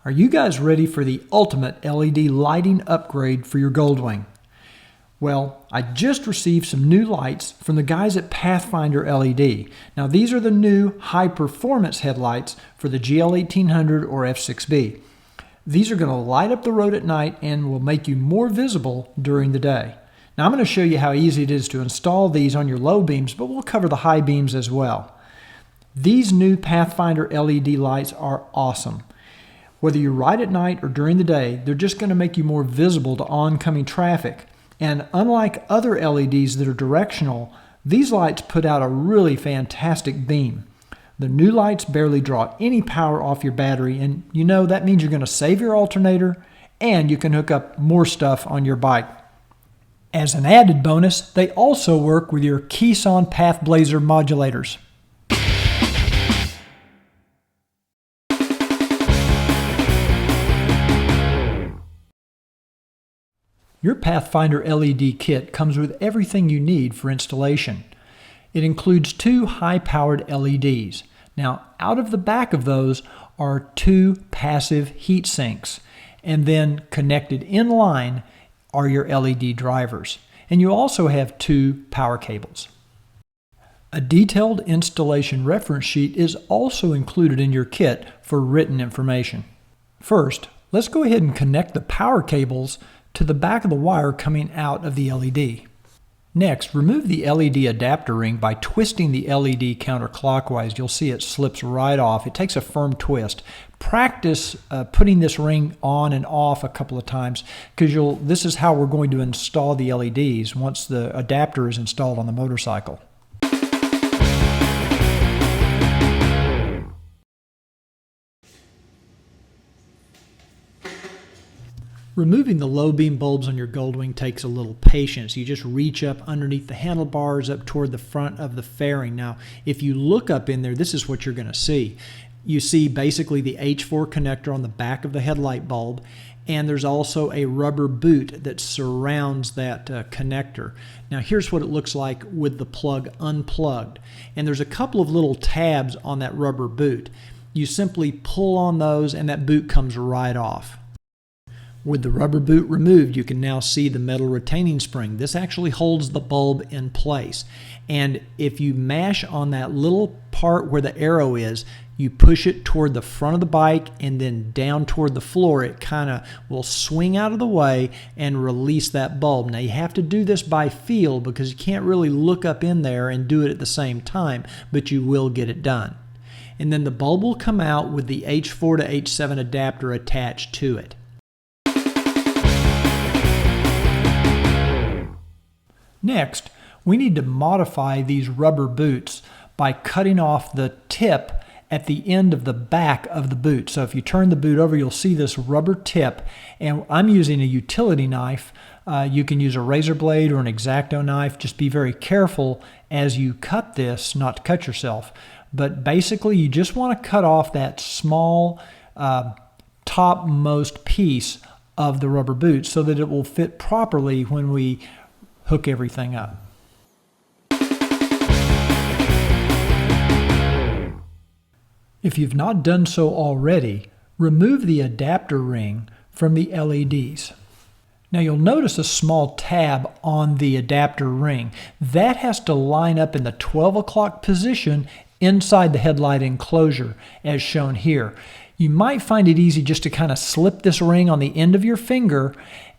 Are you guys ready for the ultimate LED lighting upgrade for your Goldwing? Well, I just received some new lights from the guys at Pathfinder LED. Now these are the new high performance headlights for the GL1800 or F6B. These are going to light up the road at night and will make you more visible during the day. Now I'm going to show you how easy it is to install these on your low beams, but we'll cover the high beams as well. These new Pathfinder LED lights are awesome. Whether you ride at night or during the day, they're just going to make you more visible to oncoming traffic. And unlike other LEDs that are directional, these lights put out a really fantastic beam. The new lights barely draw any power off your battery, and you know that means you're going to save your alternator and you can hook up more stuff on your bike. As an added bonus, they also work with your Cruiseman PathBlazer modulators. Your Pathfinder LED kit comes with everything you need for installation. It includes two high-powered LEDs. Now, out of the back of those are two passive heat sinks, and then connected in line are your LED drivers. And you also have two power cables. A detailed installation reference sheet is also included in your kit for written information. First, let's go ahead and connect the power cables to the back of the wire coming out of the LED. Next, remove the LED adapter ring by twisting the LED counterclockwise. You'll see it slips right off. It takes a firm twist. Practice putting this ring on and off a couple of times because this is how we're going to install the LEDs once the adapter is installed on the motorcycle. Removing the low beam bulbs on your Goldwing takes a little patience. You just reach up underneath the handlebars up toward the front of the fairing. Now, if you look up in there, this is what you're going to see. You see basically the H4 connector on the back of the headlight bulb, and there's also a rubber boot that surrounds that connector. Now here's what it looks like with the plug unplugged. And there's a couple of little tabs on that rubber boot. You simply pull on those and that boot comes right off. With the rubber boot removed, you can now see the metal retaining spring. This actually holds the bulb in place. And if you mash on that little part where the arrow is, you push it toward the front of the bike and then down toward the floor, it kind of will swing out of the way and release that bulb. Now you have to do this by feel because you can't really look up in there and do it at the same time, but you will get it done. And then the bulb will come out with the H4 to H7 adapter attached to it. Next, we need to modify these rubber boots by cutting off the tip at the end of the back of the boot. So if you turn the boot over, you'll see this rubber tip, and I'm using a utility knife. You can use a razor blade or an X-Acto knife. Just be very careful as you cut this not to cut yourself. But basically, you just want to cut off that small topmost piece of the rubber boot so that it will fit properly when we hook everything up. If you've not done so already, remove the adapter ring from the LEDs. Now you'll notice a small tab on the adapter ring. That has to line up in the 12 o'clock position inside the headlight enclosure as shown here. You might find it easy just to kind of slip this ring on the end of your finger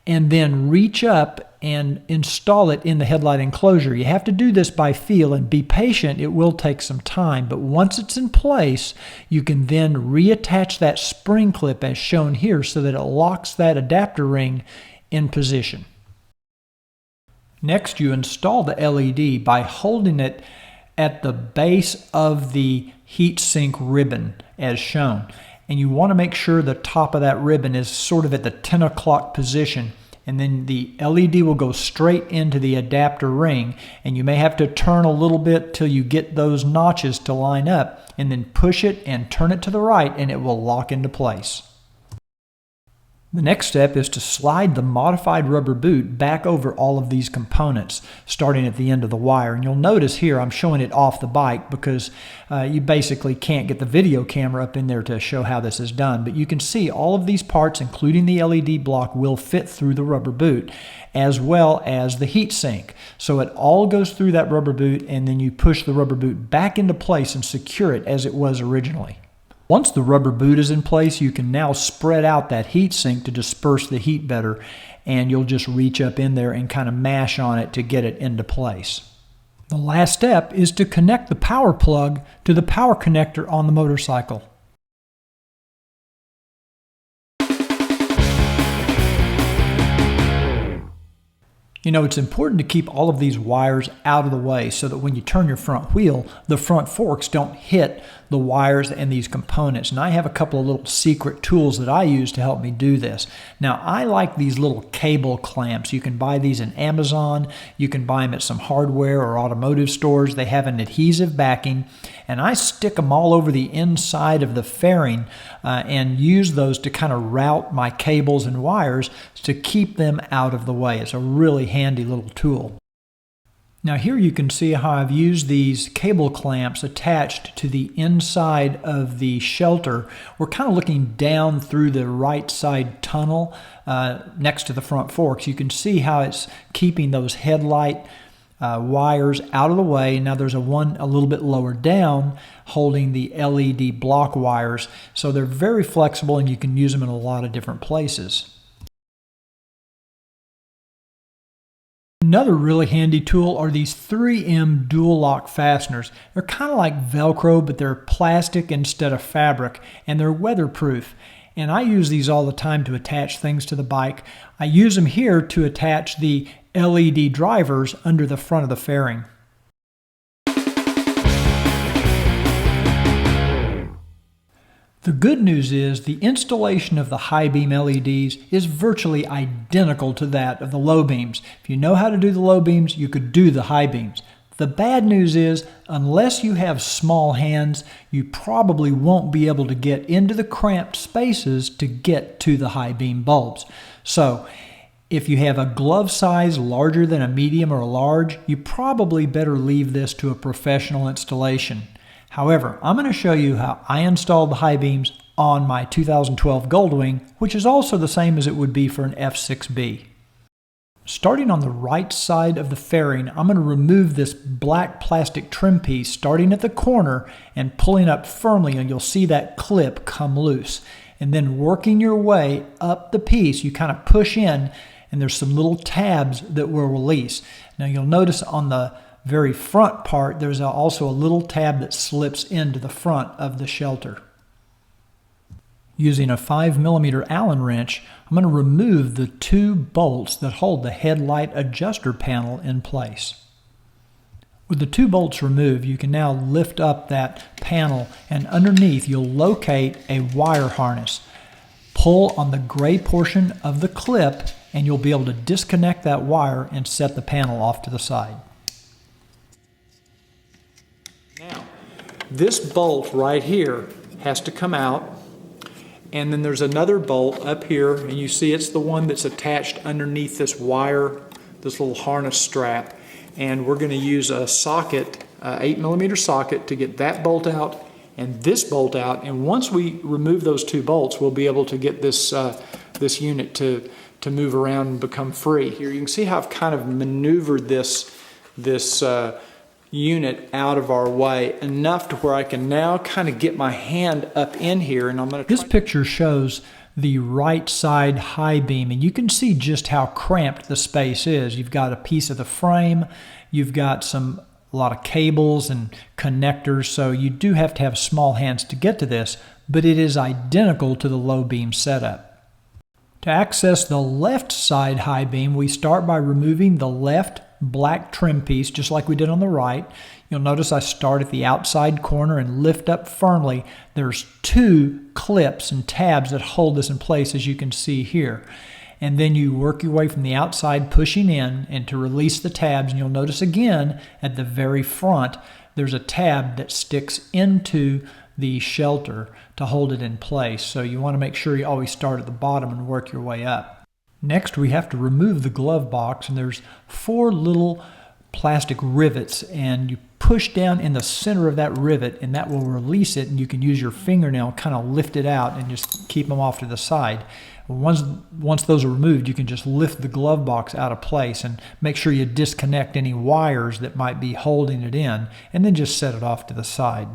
and then reach up and install it in the headlight enclosure. You have to do this by feel and be patient. It will take some time, but once it's in place, you can then reattach that spring clip as shown here so that it locks that adapter ring in position. Next, you install the LED by holding it at the base of the heatsink ribbon as shown. And you want to make sure the top of that ribbon is sort of at the 10 o'clock position, and then the LED will go straight into the adapter ring, and you may have to turn a little bit till you get those notches to line up, and then push it and turn it to the right and it will lock into place. The next step is to slide the modified rubber boot back over all of these components, starting at the end of the wire. And you'll notice here I'm showing it off the bike because you basically can't get the video camera up in there to show how this is done. But you can see all of these parts, including the LED block, will fit through the rubber boot, as well as the heat sink. So it all goes through that rubber boot, and then you push the rubber boot back into place and secure it as it was originally. Once the rubber boot is in place, you can now spread out that heat sink to disperse the heat better, and you'll just reach up in there and kind of mash on it to get it into place. The last step is to connect the power plug to the power connector on the motorcycle. You know, it's important to keep all of these wires out of the way so that when you turn your front wheel, the front forks don't hit the wires and these components. And I have a couple of little secret tools that I use to help me do this. Now, I like these little cable clamps. You can buy these in Amazon. You can buy them at some hardware or automotive stores. They have an adhesive backing, and I stick them all over the inside of the fairing and use those to kind of route my cables and wires to keep them out of the way. It's a really handy little tool. Now here you can see how I've used these cable clamps attached to the inside of the shelter. We're kind of looking down through the right side tunnel next to the front forks. You can see how it's keeping those headlight wires out of the way. Now there's one a little bit lower down holding the LED block wires. So they're very flexible and you can use them in a lot of different places. Another really handy tool are these 3M dual lock fasteners. They're kind of like Velcro, but they're plastic instead of fabric, and they're weatherproof. And I use these all the time to attach things to the bike. I use them here to attach the LED drivers under the front of the fairing. The good news is the installation of the high beam LEDs is virtually identical to that of the low beams. If you know how to do the low beams, you could do the high beams. The bad news is, unless you have small hands, you probably won't be able to get into the cramped spaces to get to the high beam bulbs. So, if you have a glove size larger than a medium or a large, you probably better leave this to a professional installation. However, I'm going to show you how I installed the high beams on my 2012 Goldwing, which is also the same as it would be for an F6B. Starting on the right side of the fairing, I'm going to remove this black plastic trim piece starting at the corner and pulling up firmly, and you'll see that clip come loose. And then working your way up the piece, you kind of push in, and there's some little tabs that will release. Now you'll notice on the very front part, there's also a little tab that slips into the front of the shelter. Using a 5mm Allen wrench, I'm going to remove the two bolts that hold the headlight adjuster panel in place. With the two bolts removed, you can now lift up that panel, and underneath you'll locate a wire harness. Pull on the gray portion of the clip and you'll be able to disconnect that wire and set the panel off to the side. Now, this bolt right here has to come out, and then there's another bolt up here, and you see it's the one that's attached underneath this wire, this little harness strap, and we're going to use a socket, 8mm socket, to get that bolt out and this bolt out. And once we remove those two bolts, we'll be able to get this this unit to move around and become free. Here you can see how I've kind of maneuvered this unit out of our way enough to where I can now kind of get my hand up in here, and I'm going to. This picture shows the right side high beam, and you can see just how cramped the space is. You've got a piece of the frame, you've got a lot of cables and connectors, so you do have to have small hands to get to this, but it is identical to the low beam setup. To access the left side high beam, we start by removing the left black trim piece, just like we did on the right. You'll notice I start at the outside corner and lift up firmly. There's two clips and tabs that hold this in place, as you can see here. And then you work your way from the outside, pushing in, and to release the tabs, and you'll notice again at the very front there's a tab that sticks into the shelter to hold it in place. So you want to make sure you always start at the bottom and work your way up. Next, we have to remove the glove box, and there's 4 little plastic rivets, and you push down in the center of that rivet and that will release it, and you can use your fingernail kind of lift it out and just keep them off to the side. Once those are removed, you can just lift the glove box out of place and make sure you disconnect any wires that might be holding it in, and then just set it off to the side.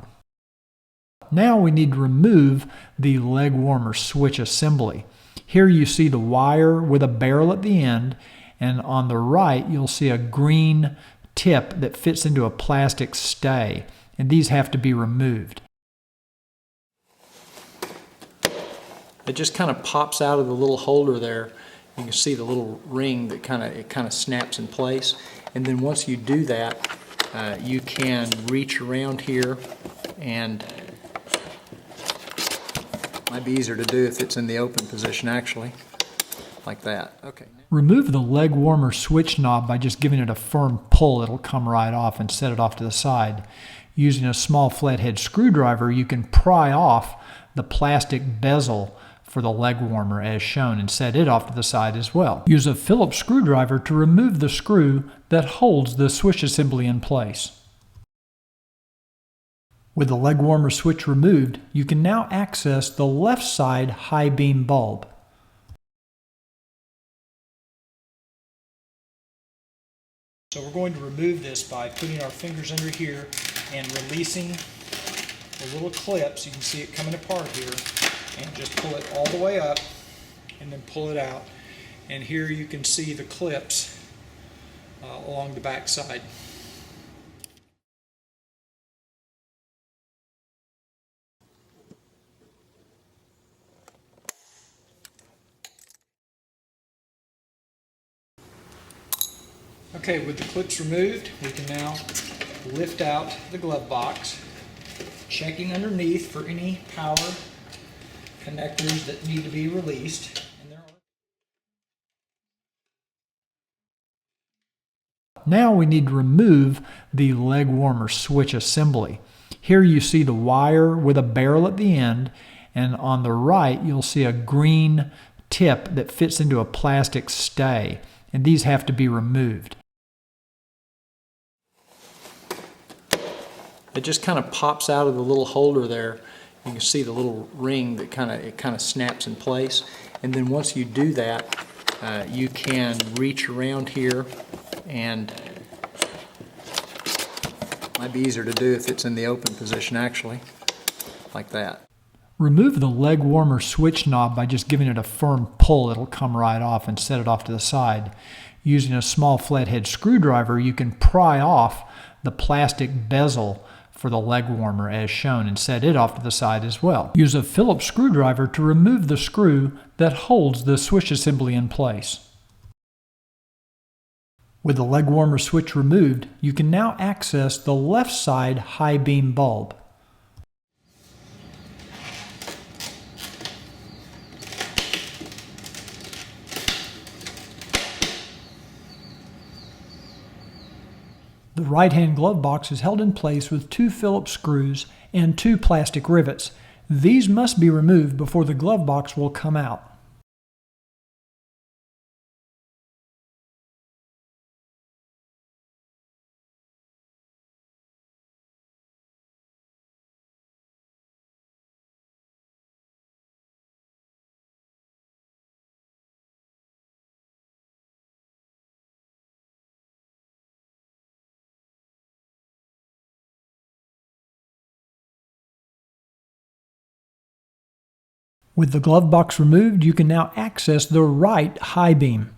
Now we need to remove the leg warmer switch assembly. Here you see the wire with a barrel at the end, and on the right you'll see a green tip that fits into a plastic stay, and these have to be removed. It just kind of pops out of the little holder there. You can see the little ring that kind of snaps in place, and then once you do that, you can reach around here, and it might be easier to do if it's in the open position, actually, like that. Okay. Remove the leg warmer switch knob by just giving it a firm pull. It'll come right off, and set it off to the side. Using a small flathead screwdriver, you can pry off the plastic bezel for the leg warmer as shown and set it off to the side as well. Use a Phillips screwdriver to remove the screw that holds the switch assembly in place. With the leg warmer switch removed, you can now access the left side high beam bulb. So we're going to remove this by putting our fingers under here and releasing the little clips. You can see it coming apart here, and just pull it all the way up and then pull it out. And here you can see the clips along the back side. Okay, with the clips removed, we can now lift out the glove box, checking underneath for any power connectors that need to be released. Now we need to remove the leg warmer switch assembly. Here you see the wire with a barrel at the end, and on the right you'll see a green tip that fits into a plastic stay, and these have to be removed. It just kind of pops out of the little holder there. You can see the little ring that kind of snaps in place, and then once you do that, you can reach around here, and it might be easier to do if it's in the open position, actually, like that. Remove the leg warmer switch knob by just giving it a firm pull. It'll come right off, and set it off to the side. Using a small flathead screwdriver, you can pry off the plastic bezel for the leg warmer as shown and set it off to the side as well. Use a Phillips screwdriver to remove the screw that holds the switch assembly in place. With the leg warmer switch removed, you can now access the left side high beam bulb. The right-hand glove box is held in place with 2 Phillips screws and 2 plastic rivets. These must be removed before the glove box will come out. With the glove box removed, you can now access the right high beam.